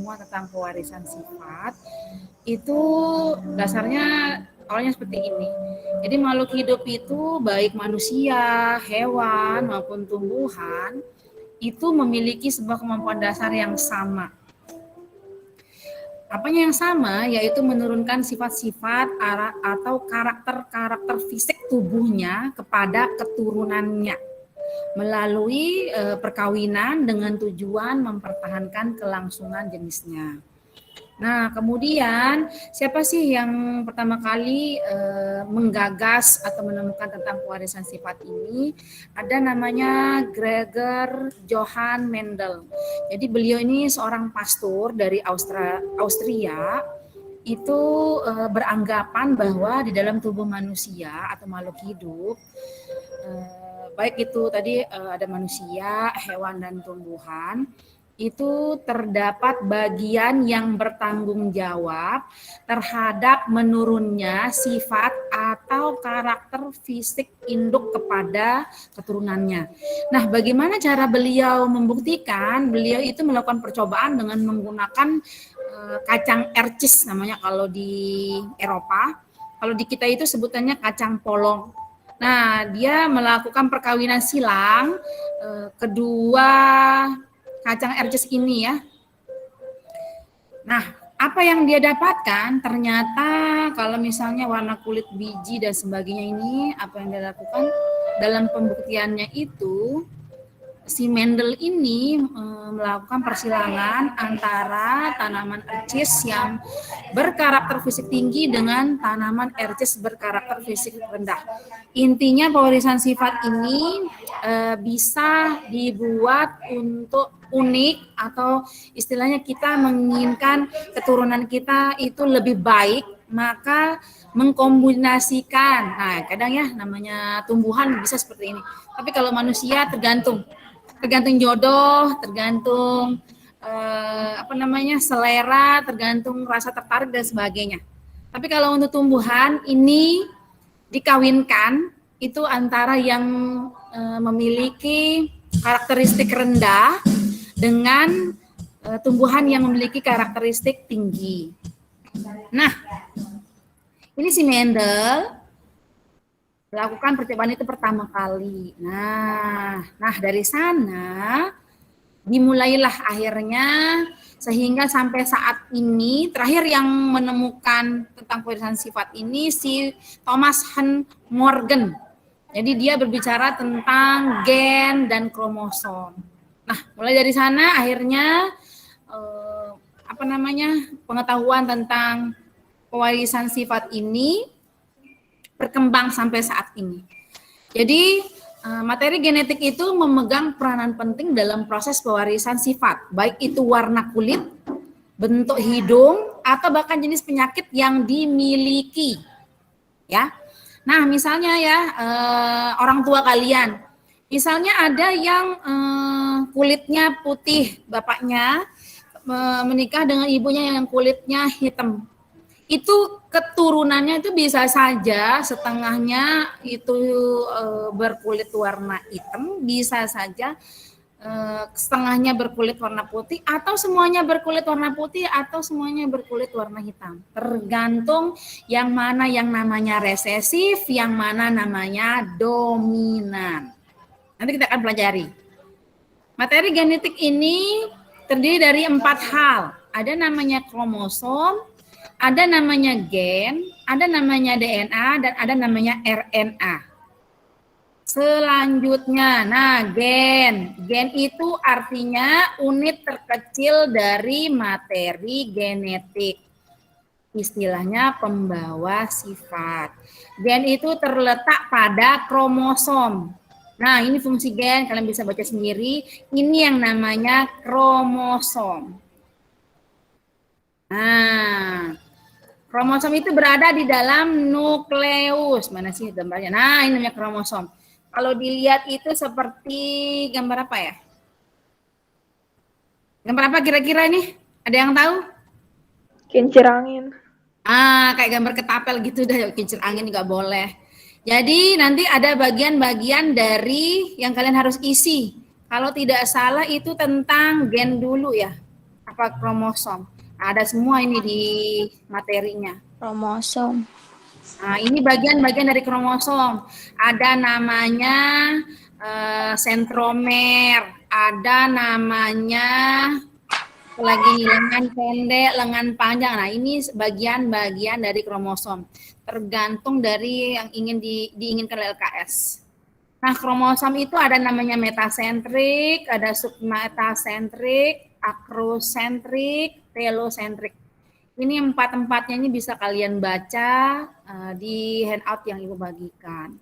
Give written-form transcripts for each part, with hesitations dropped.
semua tentang pewarisan sifat itu dasarnya awalnya seperti ini. Jadi makhluk hidup itu baik manusia, hewan maupun tumbuhan itu memiliki sebuah kemampuan dasar yang sama. Apanya yang sama, yaitu menurunkan sifat-sifat atau karakter-karakter fisik tubuhnya kepada keturunannya melalui perkawinan dengan tujuan mempertahankan kelangsungan jenisnya. Nah, kemudian siapa sih yang pertama kali menggagas atau menemukan tentang pewarisan sifat ini? Ada namanya Gregor Johann Mendel. Jadi beliau ini seorang pastor dari Austria itu beranggapan bahwa di dalam tubuh manusia atau makhluk hidup baik itu tadi ada manusia, hewan dan tumbuhan, itu terdapat bagian yang bertanggung jawab terhadap menurunnya sifat atau karakter fisik induk kepada keturunannya. Nah, bagaimana cara beliau membuktikan? Beliau itu melakukan percobaan dengan menggunakan kacang ercis namanya kalau di Eropa. Kalau di kita itu sebutannya kacang polong. Nah, dia melakukan perkawinan silang kedua kacang ercis ini ya. Nah, apa yang dia dapatkan? Ternyata kalau misalnya warna kulit biji dan sebagainya ini, apa yang dia lakukan dalam pembuktiannya itu, si Mendel ini melakukan persilangan antara tanaman ercis yang berkarakter fisik tinggi dengan tanaman ercis berkarakter fisik rendah. Intinya pewarisan sifat ini bisa dibuat untuk unik atau istilahnya kita menginginkan keturunan kita itu lebih baik, maka mengkombinasikan. Nah, kadang ya namanya tumbuhan bisa seperti ini. Tapi kalau manusia tergantung jodoh, tergantung selera, tergantung rasa tertarik dan sebagainya. Tapi kalau untuk tumbuhan ini dikawinkan itu antara yang memiliki karakteristik rendah dengan tumbuhan yang memiliki karakteristik tinggi. Nah, ini si Mendel melakukan percobaan itu pertama kali. Nah dari sana dimulailah akhirnya sehingga sampai saat ini terakhir yang menemukan tentang pewarisan sifat ini si Thomas Hunt Morgan. Jadi dia berbicara tentang gen dan kromosom. Nah, mulai dari sana akhirnya pengetahuan tentang pewarisan sifat ini berkembang sampai saat ini. Jadi materi genetik itu memegang peranan penting dalam proses pewarisan sifat, baik itu warna kulit, bentuk hidung, atau bahkan jenis penyakit yang dimiliki. Ya, nah misalnya ya orang tua kalian, misalnya ada yang kulitnya putih, bapaknya menikah dengan ibunya yang kulitnya hitam. Itu keturunannya itu bisa saja setengahnya itu berkulit warna hitam, bisa saja setengahnya berkulit warna putih, atau semuanya berkulit warna putih, atau semuanya berkulit warna hitam. Tergantung yang mana yang namanya resesif, yang mana namanya dominan. Nanti kita akan pelajari. Materi genetik ini terdiri dari 4 hal. Ada namanya kromosom, ada namanya gen, ada namanya DNA, dan ada namanya RNA. Selanjutnya, nah gen itu artinya unit terkecil dari materi genetik. Istilahnya pembawa sifat. Gen itu terletak pada kromosom. Nah, ini fungsi gen, kalian bisa baca sendiri. Ini yang namanya kromosom. Nah, kromosom itu berada di dalam nukleus. Mana sih gambarnya? Nah, ini namanya kromosom. Kalau dilihat itu seperti gambar apa ya? Gambar apa kira-kira ini? Ada yang tahu? Kincir angin. Kayak gambar ketapel gitu dah, kincir angin juga boleh. Jadi nanti ada bagian-bagian dari yang kalian harus isi. Kalau tidak salah itu tentang gen dulu ya. apa kromosom? Ada semua ini di materinya. Kromosom. Nah, ini bagian-bagian dari kromosom. Ada namanya sentromer, ada namanya lagi nih, lengan pendek, lengan panjang. Nah, ini bagian-bagian dari kromosom. Tergantung dari yang diinginkan oleh LKS. Nah, kromosom itu ada namanya metasentrik, ada submetasentrik, akrosentrik, telosentrik. Ini empat-empatnya ini bisa kalian baca di handout yang Ibu bagikan.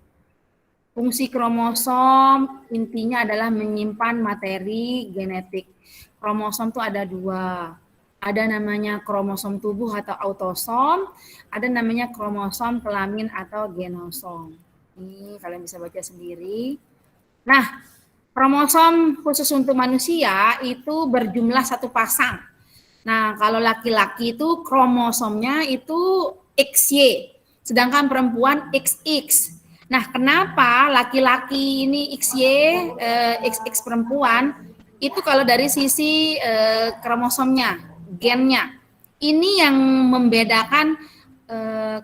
Fungsi kromosom intinya adalah menyimpan materi genetik. Kromosom itu ada dua. Ada namanya kromosom tubuh atau autosom, ada namanya kromosom kelamin atau genosom. Ini kalian bisa baca sendiri. Nah, kromosom khusus untuk manusia itu berjumlah satu pasang. Nah, kalau laki-laki itu kromosomnya itu XY, sedangkan perempuan XX. Nah, kenapa laki-laki ini XY, XX perempuan, itu kalau dari sisi kromosomnya, gennya. Ini yang membedakan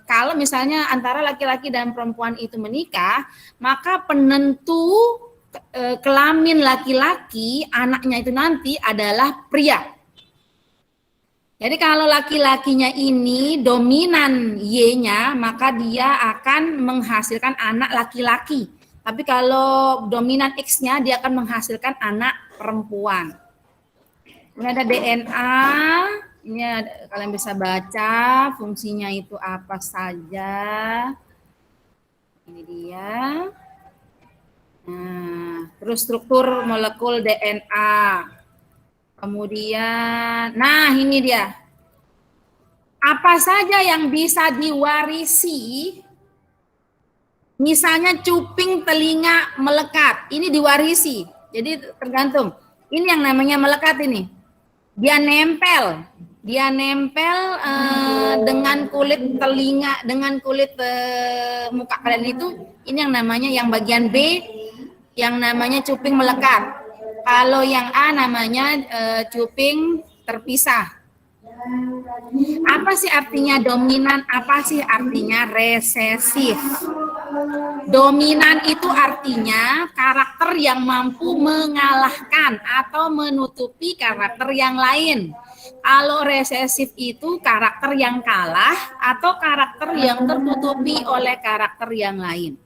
kalau misalnya antara laki-laki dan perempuan itu menikah, maka penentu kelamin laki-laki, anaknya itu nanti adalah pria. Jadi kalau laki-lakinya ini dominan Y-nya, maka dia akan menghasilkan anak laki-laki. Tapi kalau dominan X-nya, dia akan menghasilkan anak perempuan. Ini ada DNA, ini kalian bisa baca fungsinya itu apa saja. Ini dia. Nah, terus struktur molekul DNA. Kemudian, nah ini dia. Apa saja yang bisa diwarisi? Misalnya cuping telinga melekat, ini diwarisi. Jadi tergantung. Ini yang namanya melekat ini. Dia nempel dengan kulit telinga, dengan kulit muka kalian itu. Ini yang namanya yang bagian B, yang namanya cuping melekat. Kalau yang A namanya cuping terpisah. Apa sih artinya dominan? Apa sih artinya resesif? Dominan itu artinya karakter yang mampu mengalahkan atau menutupi karakter yang lain. Kalau resesif itu karakter yang kalah atau karakter yang tertutupi oleh karakter yang lain.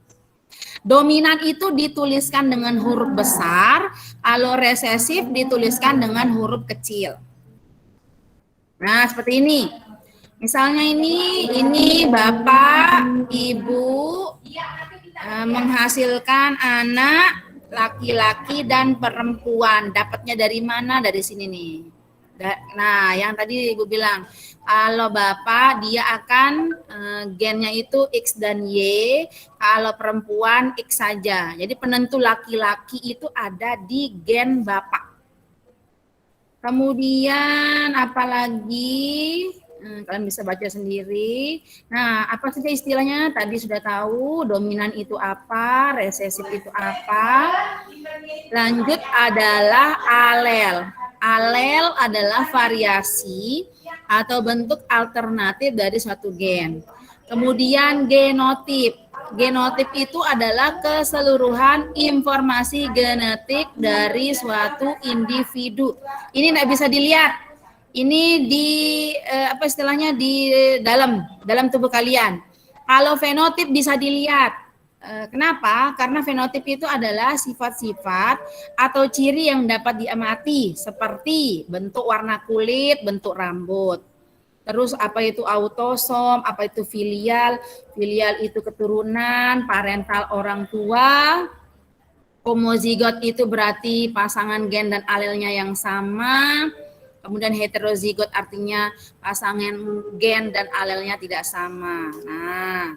Dominan itu dituliskan dengan huruf besar, kalau resesif dituliskan dengan huruf kecil. Nah, seperti ini. Misalnya ini Bapak, Ibu menghasilkan anak laki-laki dan perempuan. Dapatnya dari mana? Dari sini nih. Nah, yang tadi Ibu bilang, kalau Bapak dia akan gennya itu X dan Y, kalau perempuan X saja. Jadi penentu laki-laki itu ada di gen Bapak. Kemudian apalagi kalian bisa baca sendiri. Nah, apa saja istilahnya? Tadi sudah tahu, dominan itu apa, resesif itu apa. Lanjut adalah alel. Alel adalah variasi atau bentuk alternatif dari suatu gen. Kemudian genotip. Genotip itu adalah keseluruhan informasi genetik dari suatu individu. Ini tidak bisa dilihat. Ini di apa istilahnya di dalam tubuh kalian. Kalau fenotip bisa dilihat. Kenapa? Karena fenotip itu adalah sifat-sifat atau ciri yang dapat diamati seperti bentuk warna kulit, bentuk rambut. Terus apa itu autosom, apa itu filial? Filial itu keturunan, parental orang tua. Homozigot itu berarti pasangan gen dan alelnya yang sama. Kemudian heterozigot artinya pasangan gen dan alelnya tidak sama. Nah,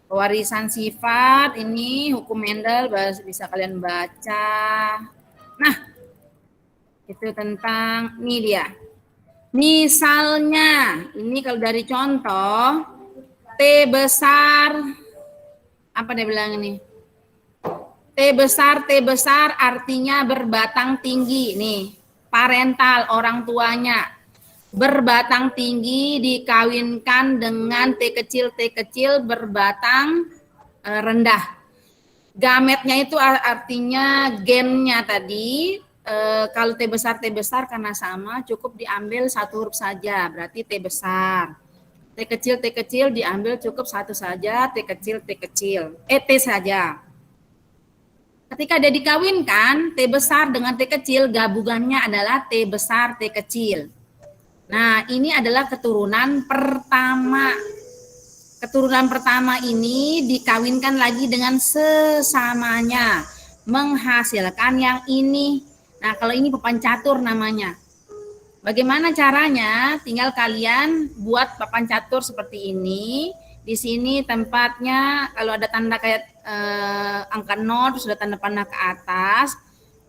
pewarisan sifat ini hukum Mendel bisa kalian baca. Nah, itu tentang ini dia. Misalnya, ini kalau dari contoh, T besar, apa dia bilang ini? T besar artinya berbatang tinggi, nih, parental, orang tuanya. berbatang tinggi dikawinkan dengan T kecil berbatang rendah. Gametnya itu artinya gennya tadi. Kalau T besar karena sama cukup diambil satu huruf saja, berarti T besar. T kecil diambil cukup satu saja, T kecil, T saja. Ketika dia dikawinkan, T besar dengan T kecil, gabungannya adalah T besar, T kecil. Nah, ini adalah keturunan pertama. Keturunan pertama ini dikawinkan lagi dengan sesamanya, menghasilkan yang ini. Nah, kalau ini papan catur namanya. Bagaimana caranya? Tinggal kalian buat papan catur seperti ini. Di sini tempatnya kalau ada tanda kayak angka 0 terus ada tanda panah ke atas,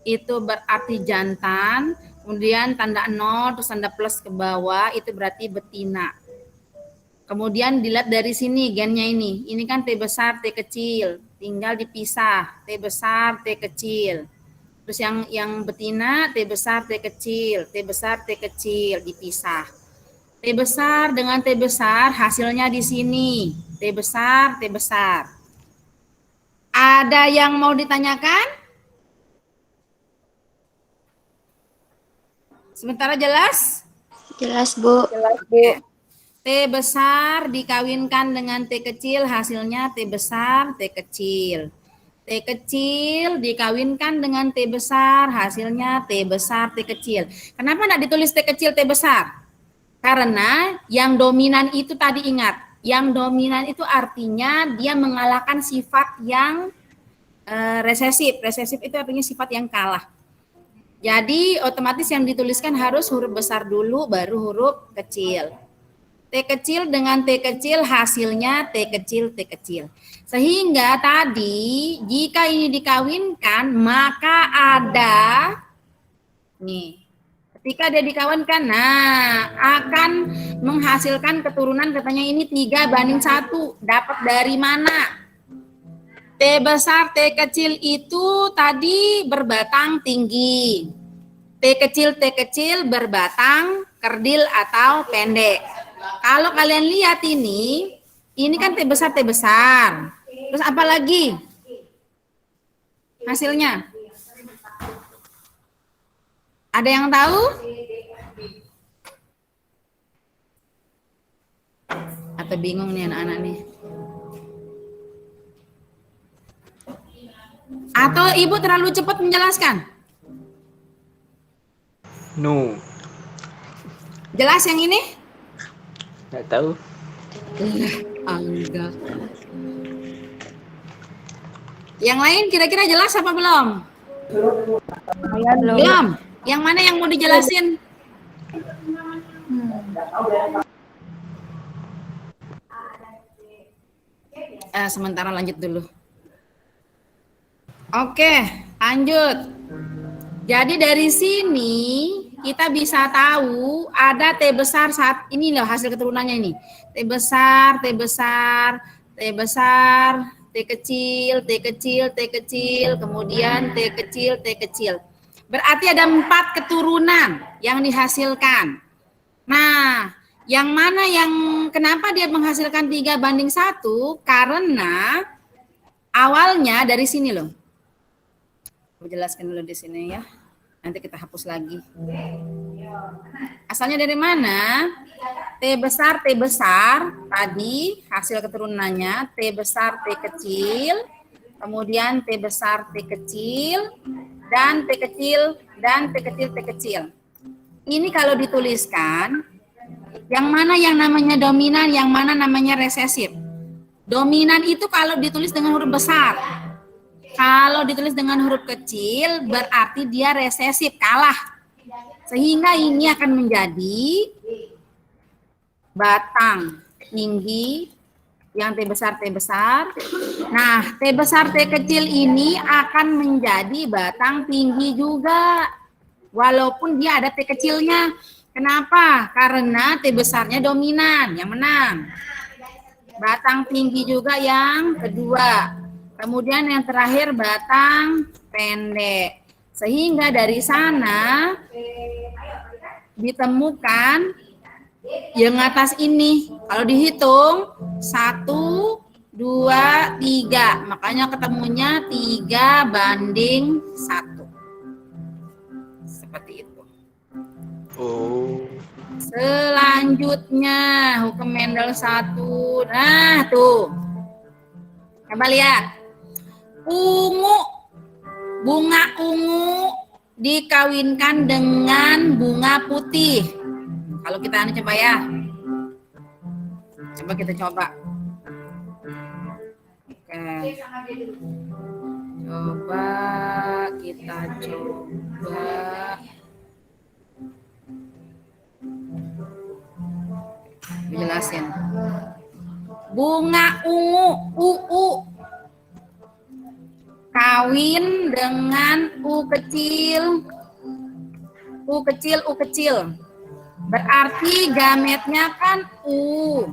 itu berarti jantan. Kemudian tanda 0 terus tanda plus ke bawah, itu berarti betina. Kemudian dilihat dari sini gennya ini. Ini kan T besar, T kecil. Tinggal dipisah. T besar, T kecil. Terus yang betina T besar, T kecil. T besar, T kecil. Dipisah. T besar dengan T besar hasilnya di sini. T besar, T besar. Ada yang mau ditanyakan? Sementara jelas? Jelas, Bu. Jelas, Bu. T besar dikawinkan dengan T kecil, hasilnya T besar, T kecil. T kecil dikawinkan dengan T besar, hasilnya T besar, T kecil. Kenapa tidak ditulis T kecil, T besar? Karena yang dominan itu tadi ingat, yang dominan itu artinya dia mengalahkan sifat yang resesif. Resesif itu artinya sifat yang kalah. Jadi otomatis yang dituliskan harus huruf besar dulu, baru huruf kecil. T kecil dengan T kecil hasilnya T kecil, T kecil. Sehingga tadi jika ini dikawinkan maka ada nih. Ketika dia dikawinkan, nah akan menghasilkan keturunan katanya ini 3:1. Dapat dari mana? T besar, T kecil itu tadi berbatang tinggi. T kecil berbatang kerdil atau pendek. Kalau kalian lihat ini kan T besar. Terus apa lagi hasilnya? Ada yang tahu? Atau bingung nih anak-anak nih? Atau ibu terlalu cepat menjelaskan? No. Jelas yang ini? Nggak tahu. Enggak. Yang lain kira-kira jelas apa belum? Belum. Yang mana yang mau dijelasin? Sementara lanjut dulu. Oke, lanjut. Jadi dari sini kita bisa tahu ada T besar saat ini loh hasil keturunannya ini. T besar, T kecil, kemudian T kecil. Berarti ada 4 keturunan yang dihasilkan. Nah, yang mana kenapa dia menghasilkan 3:1? Karena awalnya dari sini loh. Aku jelaskan dulu di sini ya. Nanti kita hapus lagi. Asalnya dari mana? T besar tadi hasil keturunannya T besar, T kecil, kemudian T besar, T kecil, dan T kecil, T kecil. Ini kalau dituliskan, yang mana yang namanya dominan, yang mana namanya resesif. Dominan itu kalau ditulis dengan huruf besar. Kalau ditulis dengan huruf kecil berarti dia resesif, kalah. Sehingga ini akan menjadi batang tinggi yang T besar. Nah, T besar, T kecil ini akan menjadi batang tinggi juga. Walaupun dia ada T kecilnya. Kenapa? Karena T besarnya dominan, yang menang. Batang tinggi juga yang kedua. Kemudian yang terakhir batang pendek. Sehingga dari sana ditemukan Yang atas ini. Kalau dihitung 1, 2, 3. Makanya ketemunya 3:1. Seperti itu. Oh. Selanjutnya hukum Mendel 1. Nah, tuh. Coba lihat. Bunga ungu dikawinkan dengan bunga putih. Kalau kita coba ya. Coba kita coba. Oke. Coba kita coba. Jelasin. Bunga ungu kawin dengan U kecil. Berarti gametnya kan U.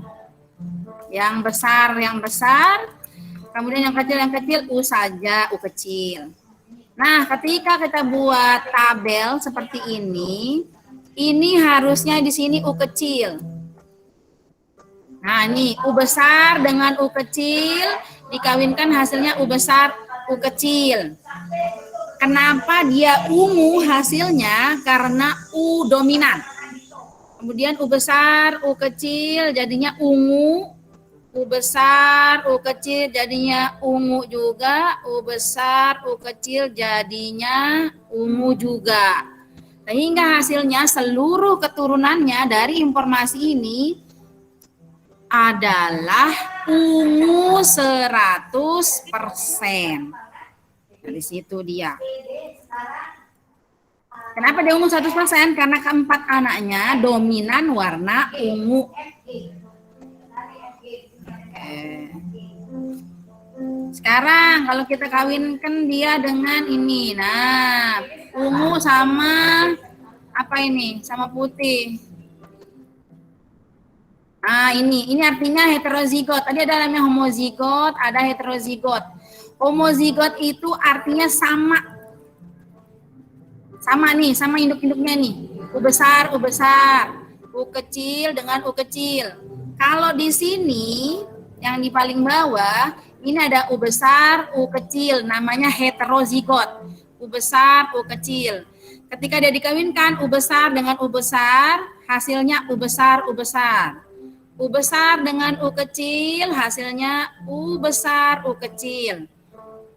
Yang besar. Kemudian yang kecil U saja, U kecil. Nah, ketika kita buat tabel seperti ini harusnya di sini U kecil. Nah, ini U besar dengan U kecil dikawinkan hasilnya U besar, U kecil. Kenapa dia ungu hasilnya? Karena U dominan. Kemudian U besar, U kecil jadinya ungu. U besar, U kecil jadinya ungu juga. U besar, U kecil jadinya ungu juga. Sehingga hasilnya seluruh keturunannya dari informasi ini adalah ungu 100%. Dari situ dia. Kenapa dia ungu 100%? Karena keempat anaknya dominan warna ungu. Sekarang kalau kita kawinkan dia dengan ini. Nah, ungu sama apa ini? Sama putih. Nah, ini artinya heterozigot. Tadi ada namanya homozigot, ada heterozigot. Homozigot itu artinya sama. Sama nih, sama induk-induknya nih. U besar, U kecil dengan U kecil. Kalau di sini yang di paling bawah ini ada U besar, U kecil, namanya heterozigot. U besar, U kecil. Ketika dia dikawinkan U besar dengan U besar, hasilnya U besar, U besar. U besar dengan U kecil, hasilnya U besar, U kecil.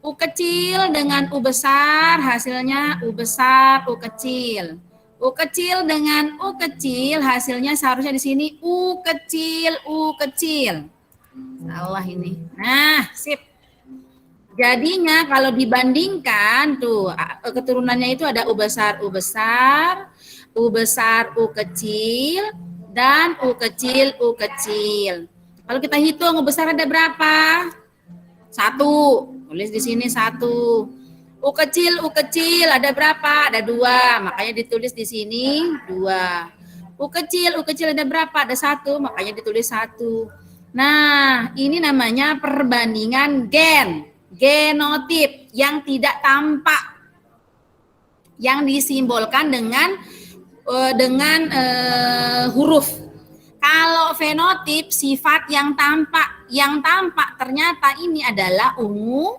U kecil dengan U besar, hasilnya U besar, U kecil. U kecil dengan U kecil, hasilnya seharusnya di sini U kecil, U kecil. Salah ini. Nah, sip. Jadinya kalau dibandingkan tuh keturunannya itu ada U besar, U besar, U besar, U kecil, dan U kecil, U kecil. Kalau kita hitung U besar ada berapa? 1. Tulis di sini 1. U kecil ada berapa? Ada 2. Makanya ditulis di sini 2. U kecil ada berapa? Ada 1. Makanya ditulis 1. Nah, ini namanya perbandingan genotip yang tidak tampak. Yang disimbolkan dengan huruf. Kalau fenotip sifat yang tampak ternyata ini adalah ungu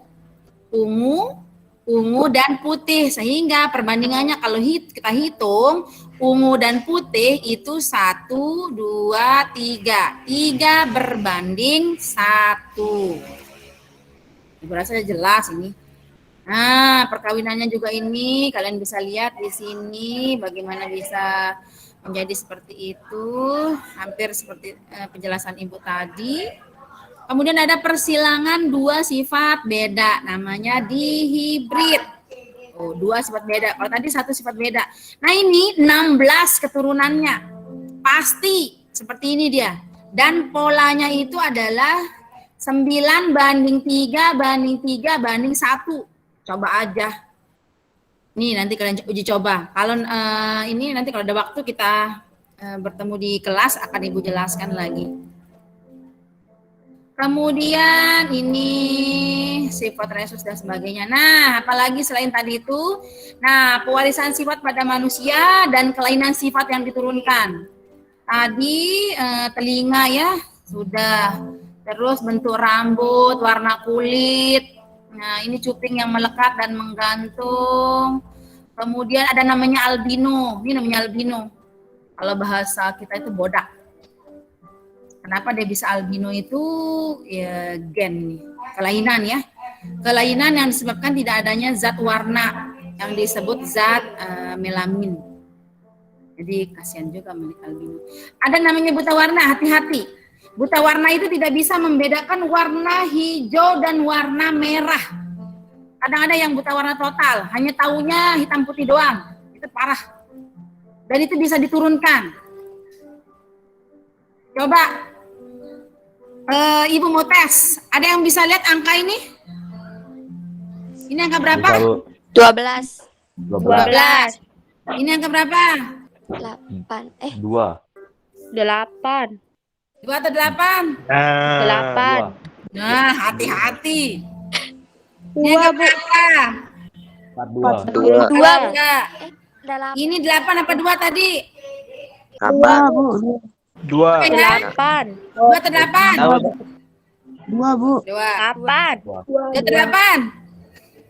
dan putih, sehingga perbandingannya kalau kita hitung ungu dan putih itu 1, 2, 3. 3:1. Berasa jelas ini. Nah, perkawinannya juga ini kalian bisa lihat di sini bagaimana bisa menjadi seperti itu, hampir seperti penjelasan Ibu tadi. Kemudian ada persilangan 2 sifat beda, namanya dihibrid. 2 sifat beda. Kalau tadi 1 sifat beda. Nah, ini 16 keturunannya. Pasti seperti ini dia. Dan polanya itu adalah 9:3:1. Coba aja. Nih nanti kalian uji coba. Kalau ini nanti kalau ada waktu kita bertemu di kelas akan Ibu jelaskan lagi. Kemudian ini sifat resus dan sebagainya. Nah, apalagi selain tadi itu, nah pewarisan sifat pada manusia dan kelainan sifat yang diturunkan. Tadi telinga ya, sudah. Terus bentuk rambut, warna kulit. Nah, ini cuping yang melekat dan menggantung. Kemudian ada namanya albino. Ini namanya albino. Kalau bahasa kita itu bodak. Kenapa dia bisa albino itu? Ya gen nih. Kelainan ya. Kelainan yang disebabkan tidak adanya zat warna yang disebut zat melamin. Jadi kasihan juga milik albino. Ada namanya buta warna, hati-hati. Buta warna itu tidak bisa membedakan warna hijau dan warna merah. Kadang ada yang buta warna total, hanya taunya hitam putih doang. Itu parah. Dan itu bisa diturunkan. Coba, Ibu mau tes. Ada yang bisa lihat angka ini? Ini angka berapa? 12. 12. Ini angka berapa? 8. 2. 8. 2 atau 8? 8. Nah, hati-hati. Ini angka berapa? 42. 2. Enggak. 8. Ini 8 apa 2 tadi? Apa? 2. 8. 2 atau 8? 2, Bu. 2. 8. 2 atau 8?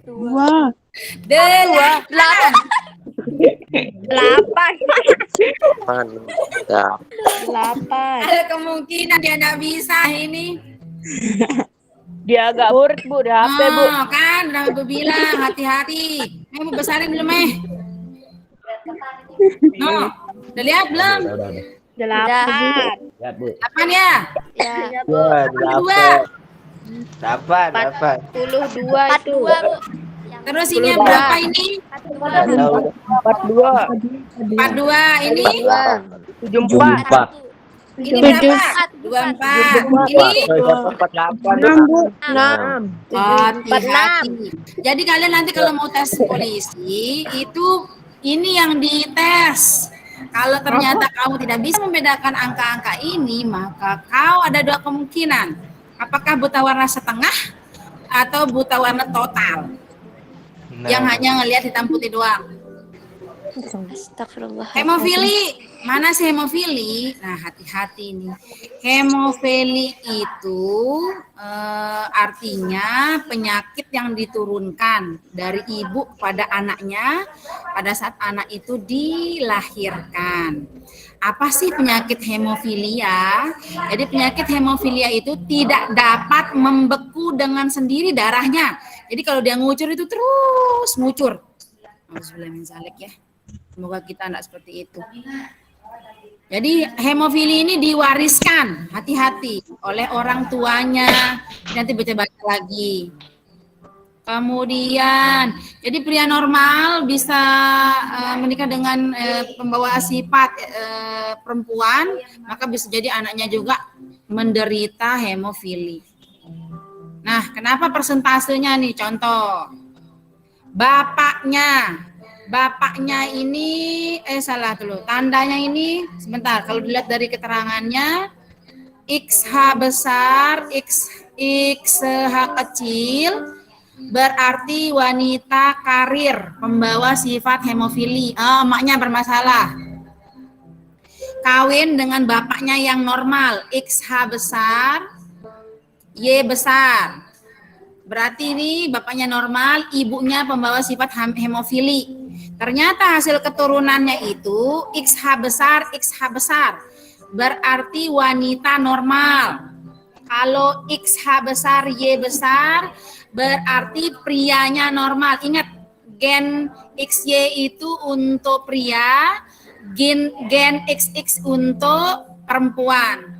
2. 8. 8. Ada kemungkinan dia nggak bisa ini. Dia agak bored, Bu. Udah HP, Bu. Oh, kan udah Ibu bilang hati-hati. Mau besarin belum, No, udah lihat belum? Udah. 8. Lihat, Bu. 8 ya? Ya. 2. 8. 42 itu. Terus ini yang berapa ini? 42. 42 ini? 74. Ini berapa? 24. Ini? 6, Bu. 6. Hati-hati. Jadi kalian nanti kalau mau tes polisi itu ini yang dites. Kalau ternyata kamu tidak bisa membedakan angka-angka ini, maka kau ada 2 kemungkinan. Apakah buta warna setengah atau buta warna total? Yang hanya ngelihat hitam putih doang. Astagfirullah. Hemofili, mana sih hemofili? Nah, hati-hati nih. Hemofili itu artinya penyakit yang diturunkan dari ibu pada anaknya pada saat anak itu dilahirkan. Apa sih penyakit hemofilia? Jadi penyakit hemofilia itu tidak dapat membeku dengan sendiri darahnya. Jadi kalau dia ngucur itu terus ngucur. Alhamdulillah ya. Semoga kita tidak seperti itu. Jadi hemofili ini diwariskan, hati-hati, oleh orang tuanya. Nanti baca-baca lagi. Kemudian, jadi pria normal bisa menikah dengan pembawa sifat perempuan, maka bisa jadi anaknya juga menderita hemofili. Nah, kenapa persentasenya nih? Contoh, bapaknya ini salah dulu. Tandanya ini sebentar, kalau dilihat dari keterangannya XH besar, XH kecil berarti wanita karir pembawa sifat hemofili. Emaknya bermasalah. Kawin dengan bapaknya yang normal, XH besar, Y besar. Berarti ini bapaknya normal, ibunya pembawa sifat hemofili. Ternyata hasil keturunannya itu XH besar. Berarti wanita normal. Kalau XH besar, Y besar, berarti prianya normal. Ingat, gen XY itu untuk pria, gen XX untuk perempuan.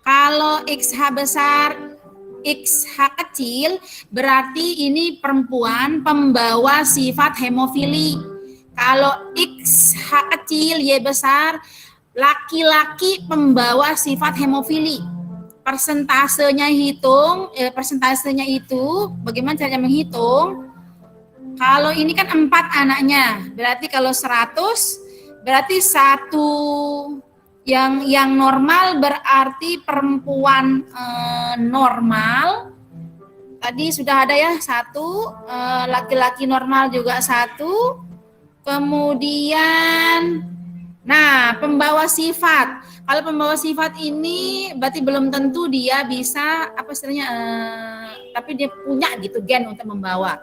Kalau XH besar, XH kecil, berarti ini perempuan pembawa sifat hemofili. Kalau XH kecil, Y besar, laki-laki pembawa sifat hemofili. Persentasenya itu bagaimana cara menghitung? Kalau ini kan 4 anaknya, berarti kalau 100, berarti satu yang normal berarti perempuan normal. Tadi sudah ada ya 1, laki-laki normal juga 1. Kemudian Nah, pembawa sifat. Kalau pembawa sifat ini berarti belum tentu dia bisa apa istilahnya, tapi dia punya gitu gen untuk membawa.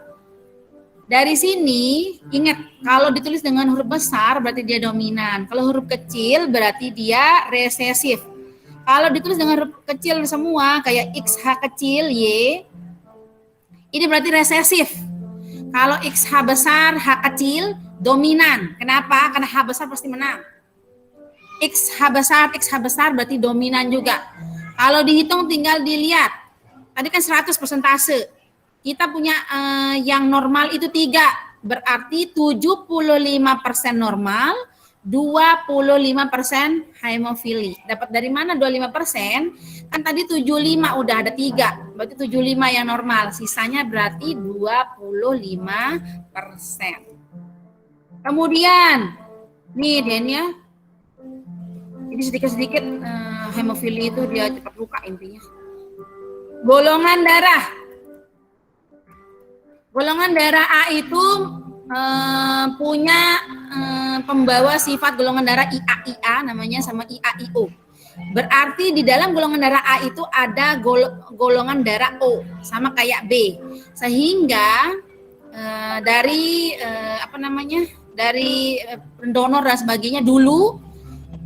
Dari sini ingat kalau ditulis dengan huruf besar berarti dia dominan. Kalau huruf kecil berarti dia resesif. Kalau ditulis dengan huruf kecil semua kayak XH kecil Y, ini berarti resesif. Kalau XH besar H kecil dominan. Kenapa? Karena H besar pasti menang. XH besar berarti dominan juga. Kalau dihitung tinggal dilihat. Tadi kan 100 persentase. Kita punya yang normal itu 3. Berarti 75% normal, 25% hemofili. Dapat dari mana 25%? Kan tadi 75 udah ada 3. Berarti 75 yang normal. Sisanya berarti 25%. Kemudian, nih Den ya. Jadi sedikit-sedikit hemofili itu dia cepat luka intinya. Golongan darah. Golongan darah A itu punya pembawa sifat golongan darah IA namanya sama IAIO. Berarti di dalam golongan darah A itu ada golongan darah O sama kayak B. Sehingga dari dari pendonor dan sebagainya dulu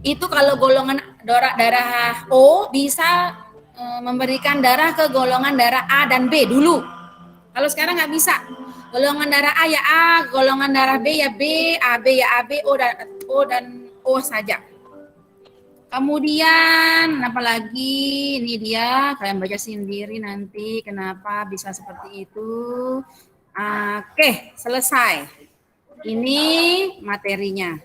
itu kalau golongan darah O bisa memberikan darah ke golongan darah A dan B dulu. Kalau sekarang nggak bisa. Golongan darah A ya A, golongan darah B ya B, AB ya AB, O dan O saja. Kemudian apalagi ini dia, kalian baca sendiri nanti kenapa bisa seperti itu. Oke, selesai. Ini materinya.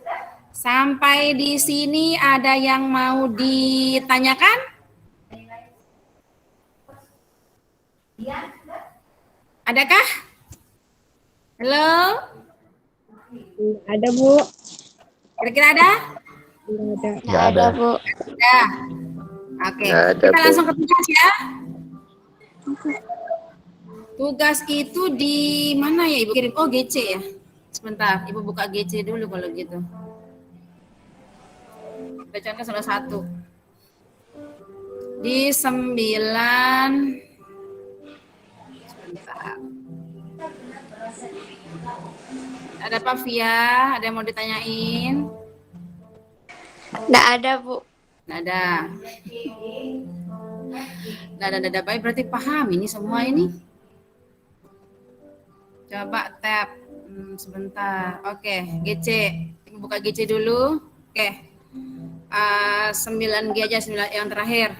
Sampai di sini ada yang mau ditanyakan? Adakah? Halo? Ada, Bu. Kira-kira ada? Nggak ada. Bu. Ada. Oke, Nggak ada, kita Bu. langsung ke tugas ya. Tugas itu di mana ya Ibu kirim? Oh GC ya. Sebentar, Ibu buka GC dulu kalau gitu. Kita contoh salah satu. Di 9. Sebentar. Ada Pak Via? Ada yang mau ditanyain? Nggak ada, Bu. Nggak ada. Nggak ada. Baik, berarti paham ini semua ini. Coba tab. Sebentar. Oke, GC. Buka GC dulu. Oke. 9G aja, 9 yang terakhir.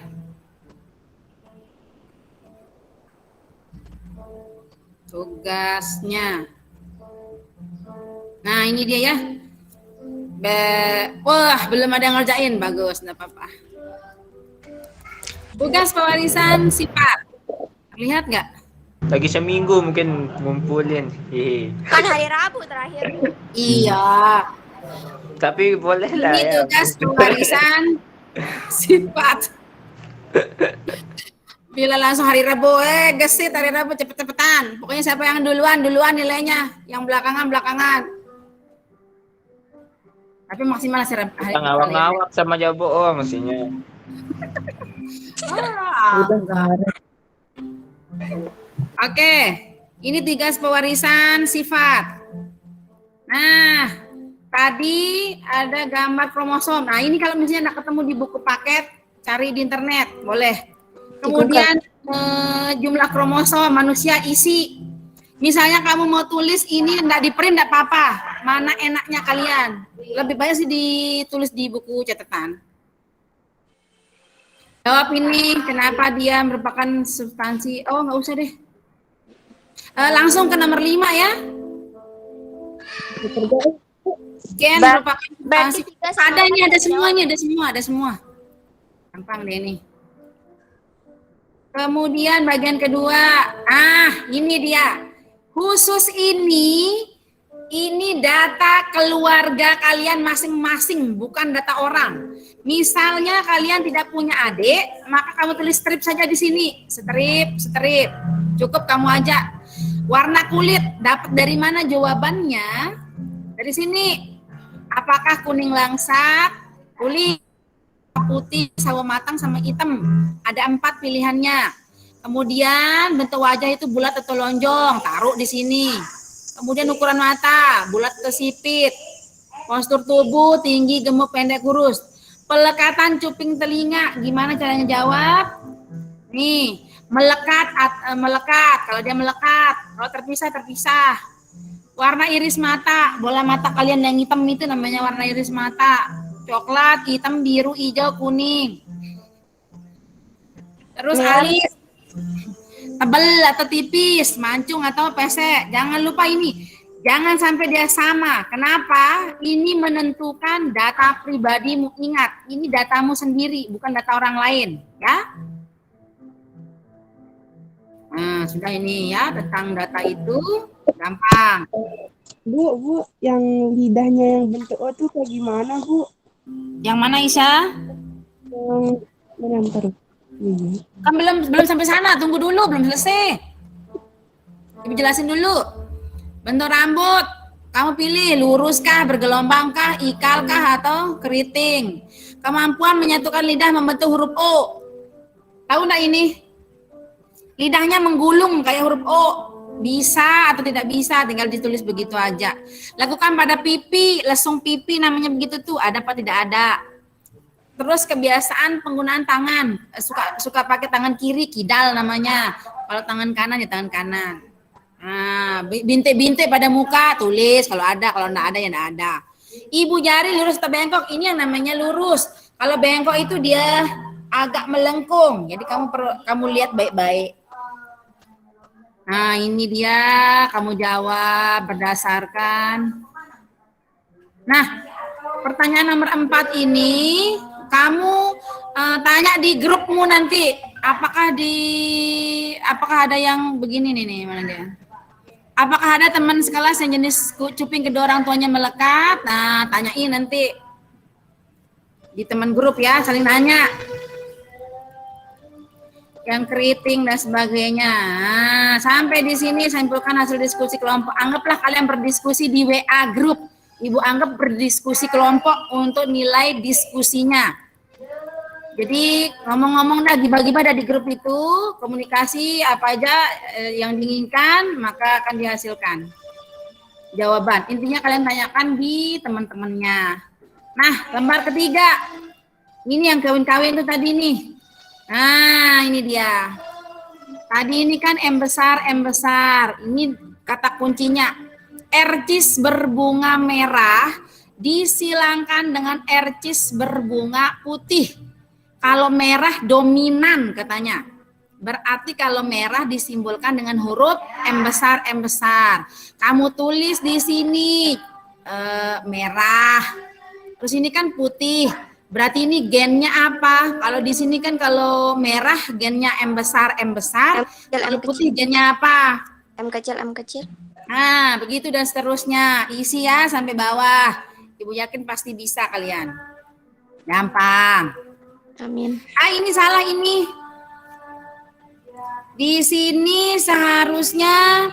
Tugasnya. Nah, ini dia ya. Wah, belum ada yang ngerjain. Bagus, enggak apa-apa. Tugas pewarisan sifat. Lihat nggak? Lagi seminggu mungkin ngumpulin. Kan hari Rabu terakhir, Bu. Iya. Tapi boleh lah Ini ya. tugas pewarisan sifat. Bila langsung hari Rabu, gesit hari Rabu cepet-cepetan. Pokoknya siapa yang duluan nilainya. Yang belakangan. Tapi maksimal sih hari Ngawak-ngawak sama jauh bohong mestinya. Oke, ini tugas pewarisan sifat. Nah, tadi ada gambar kromosom. Nah, ini kalau misalnya nggak ketemu di buku paket, cari di internet, boleh. Kemudian jumlah kromosom manusia isi. Misalnya kamu mau tulis ini nggak di print nggak apa-apa. Mana enaknya kalian? Lebih banyak sih ditulis di buku catatan. Jawab ini kenapa dia merupakan substansi. Oh nggak usah deh. Langsung ke nomor 5 ya. Gen merupakan substansi. Ada ini ada semua. Gampang deh ini. Kemudian bagian kedua, ini dia. Khusus ini data keluarga kalian masing-masing, bukan data orang. Misalnya kalian tidak punya adik, maka kamu tulis strip saja di sini. Strip. Cukup kamu aja. Warna kulit, dapat dari mana jawabannya? Dari sini. Apakah kuning langsat, kulit, putih, sawo matang, sama hitam? Ada 4 pilihannya. Kemudian bentuk wajah itu bulat atau lonjong, taruh di sini. Kemudian ukuran mata, bulat atau sipit. Postur tubuh, tinggi, gemuk, pendek, kurus. Pelekatan cuping telinga, gimana caranya jawab? Nih, melekat. Kalau dia melekat, kalau terpisah. Warna iris mata, bola mata kalian yang hitam itu namanya warna iris mata. Coklat, hitam, biru, hijau, kuning. Terus alis, tebal atau tipis, mancung atau pesek. Jangan lupa ini, jangan sampai dia sama. Kenapa? Ini menentukan data pribadimu. Ingat, ini datamu sendiri, bukan data orang lain, ya. Nah, sudah ini ya tentang data itu gampang. Bu, yang lidahnya yang bentuk O tuh kayak gimana, Bu? Yang mana Isya? Yang mana ntar? Ini. Kan belum sampai sana, tunggu dulu, belum selesai. Ibu jelasin dulu. Bentuk rambut, kamu pilih lurus kah, bergelombang kah, ikal kah, atau keriting. Kemampuan menyatukan lidah membentuk huruf O. Tahu nggak ini? Lidahnya menggulung kayak huruf O. Bisa atau tidak bisa, tinggal ditulis begitu aja. Lakukan pada pipi, lesung pipi namanya begitu tuh, ada apa tidak ada. Terus kebiasaan penggunaan tangan, suka pakai tangan kiri, kidal namanya. Kalau tangan kanan ya tangan kanan. Nah, bintik-bintik pada muka, tulis kalau ada, kalau enggak ada ya enggak ada. Ibu jari lurus atau bengkok, ini yang namanya lurus. Kalau bengkok itu dia agak melengkung, jadi kamu lihat baik-baik. Nah, ini dia kamu jawab berdasarkan. Nah, pertanyaan nomor 4 ini kamu tanya di grupmu nanti. Apakah ada yang begini nih, mana dia? Apakah ada teman sekelas yang jenis cuping kedua orang tuanya melekat? Nah, tanyain nanti di teman grup ya, saling nanya. Yang keriting dan sebagainya. Nah, sampai di sini simpulkan hasil diskusi kelompok. Anggaplah kalian berdiskusi di WA grup. Ibu anggap berdiskusi kelompok untuk nilai diskusinya. Jadi ngomong-ngomong dah, gibah-gibah dari grup itu, komunikasi apa aja yang diinginkan, maka akan dihasilkan jawaban. Intinya kalian tanyakan di teman-temannya. Nah, lembar ketiga. Ini yang kawin-kawin itu tadi nih. Nah, ini dia. Tadi ini kan M besar. Ini kata kuncinya. Ercis berbunga merah disilangkan dengan ercis berbunga putih. Kalau merah dominan katanya. Berarti kalau merah disimbolkan dengan huruf M besar. Kamu tulis di sini merah. Terus ini kan putih. Berarti ini gennya apa? Kalau di sini kan kalau merah gennya M besar. Kalau putih gennya apa? M kecil. Nah, begitu dan seterusnya. Isi ya sampai bawah. Ibu yakin pasti bisa kalian. Gampang. Amin. Ini salah ini. Di sini seharusnya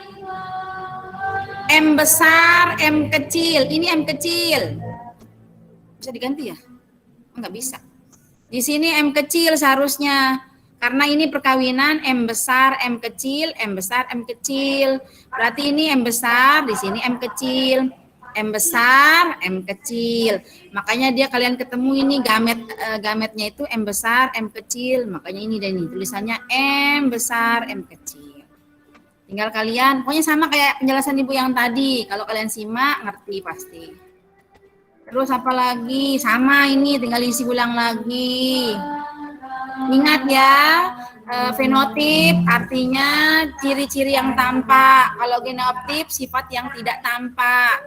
M besar, M kecil. Ini M kecil. Bisa diganti ya? Enggak bisa. Di sini M kecil seharusnya. Karena ini perkawinan M besar, M kecil, M besar, M kecil. Berarti ini M besar, di sini M kecil. M besar, M kecil. Makanya dia kalian ketemu ini gametnya itu M besar, M kecil. Makanya ini dan ini tulisannya M besar, M kecil. Tinggal kalian, pokoknya sama kayak penjelasan Ibu yang tadi. Kalau kalian simak, ngerti pasti. Terus apa lagi? Sama ini, tinggal isi ulang lagi. Ingat ya, fenotip artinya ciri-ciri yang tampak. Kalau genotip sifat yang tidak tampak.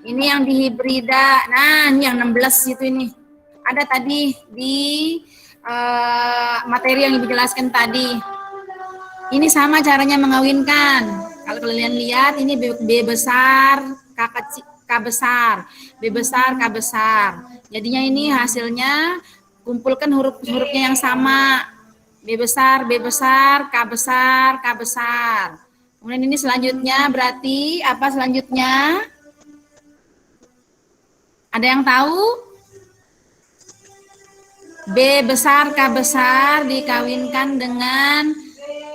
Ini yang dihibrida. Nah, ini yang 16 itu ini. Ada tadi di materi yang Ibu jelaskan tadi. Ini sama caranya mengawinkan. Kalau kalian lihat ini B besar, K besar, B besar, K besar. Jadinya ini hasilnya kumpulkan huruf-hurufnya yang sama. B besar, K besar, K besar. Kemudian ini selanjutnya berarti apa selanjutnya? Ada yang tahu? B besar K besar dikawinkan dengan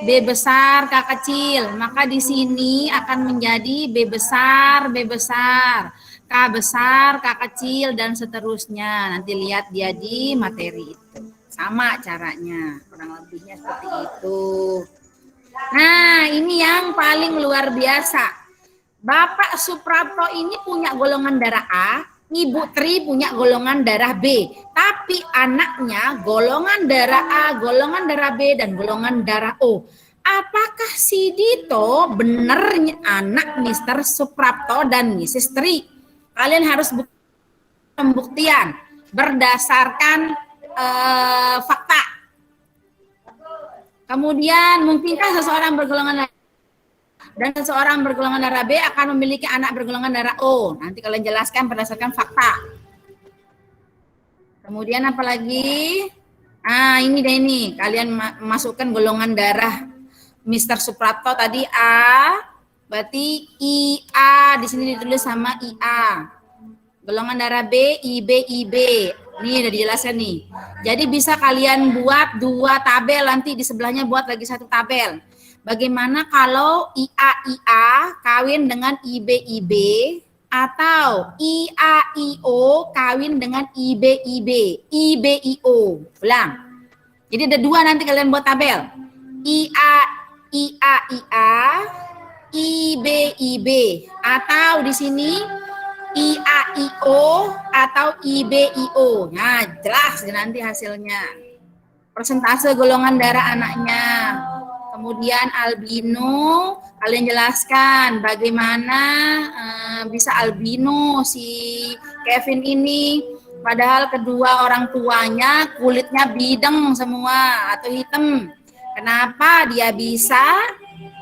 B besar K kecil, maka di sini akan menjadi B besar K besar K kecil dan seterusnya. Nanti lihat dia di materi itu. Sama caranya, kurang lebihnya seperti itu. Nah, ini yang paling luar biasa. Bapak Suprapto ini punya golongan darah A, Ibu Tri punya golongan darah B. Tapi anaknya golongan darah A, golongan darah B, dan golongan darah O. Apakah si Dito benar anak Mr. Suprapto dan Mrs. Tri? Kalian harus pembuktian berdasarkan fakta. Kemudian, mungkinkah seseorang bergolongan dan seseorang bergolongan darah B akan memiliki anak bergolongan darah O? Nanti kalian jelaskan berdasarkan fakta. Kemudian apa lagi? Ini deh ini. Kalian masukkan golongan darah Mr. Suprapto tadi A, berarti IA di sini ditulis sama IA. Golongan darah B, IB. Ini udah dijelaskan nih. Jadi bisa kalian buat 2 tabel, nanti di sebelahnya buat lagi 1 tabel. Bagaimana kalau IA kawin dengan IB atau IAIO kawin dengan IBIO. Ulang. Jadi ada 2 nanti kalian buat tabel. IA IBIB atau di sini IAIO atau IBIO. Nah, jelas nanti hasilnya. Persentase golongan darah anaknya. Kemudian albino, kalian jelaskan bagaimana bisa albino si Kevin ini, padahal kedua orang tuanya kulitnya bideng semua atau hitam. Kenapa dia bisa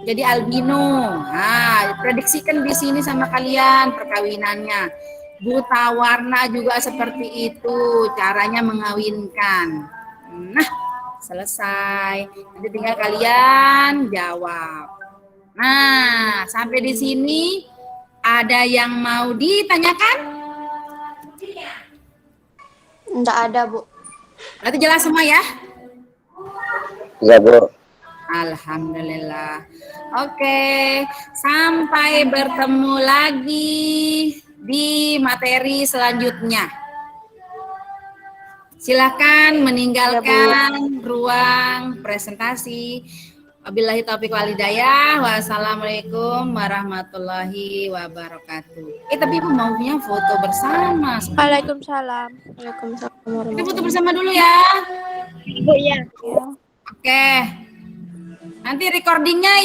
jadi albino? Nah, prediksikan di sini sama kalian perkawinannya. Buta warna juga seperti itu caranya mengawinkan. Nah, selesai. Nanti tinggal kalian jawab. Nah, sampai di sini ada yang mau ditanyakan? Enggak ada, Bu. Berarti jelas semua ya? Iya, Bu. Alhamdulillah. Oke, sampai bertemu lagi di materi selanjutnya. Silakan meninggalkan ruang presentasi. Wabillahi taufiq walhidayah. Wassalamualaikum warahmatullahi wabarakatuh. Tapi Ibu maunya foto bersama. Waalaikumsalam. Waalaikumsalam. Kita foto bersama dulu ya. Bu, ya. Oke. Nanti recordingnya